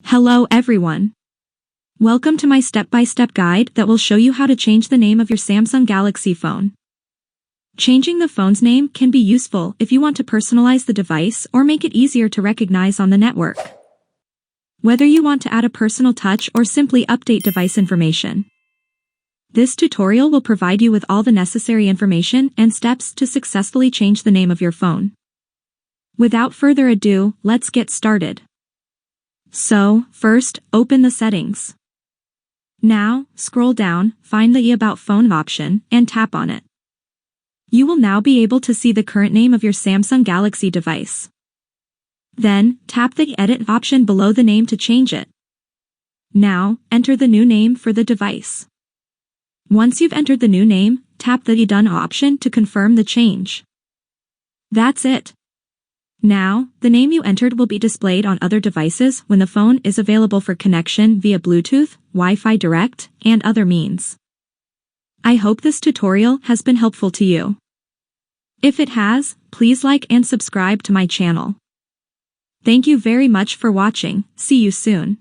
Hello everyone. Welcome to my step-by-step guide that will show you how to change the name of your Samsung Galaxy phone. Changing the phone's name can be useful if you want to personalize the device or make it easier to recognize on the network. Whether you want to add a personal touch or simply update device information. This tutorial will provide you with all the necessary information and steps to successfully change the name of your phone. Without further ado, let's get started. So, first, open the settings. Now, scroll down, find the About Phone option, and tap on it. You will now be able to see the current name of your Samsung Galaxy device. Then, tap the Edit option below the name to change it. Now, enter the new name for the device. Once you've entered the new name, tap the Done option to confirm the change. That's it. Now, the name you entered will be displayed on other devices when the phone is available for connection via Bluetooth, Wi-Fi Direct, and other means. I hope this tutorial has been helpful to you. If it has, please like and subscribe to my channel. Thank you very much for watching. See you soon.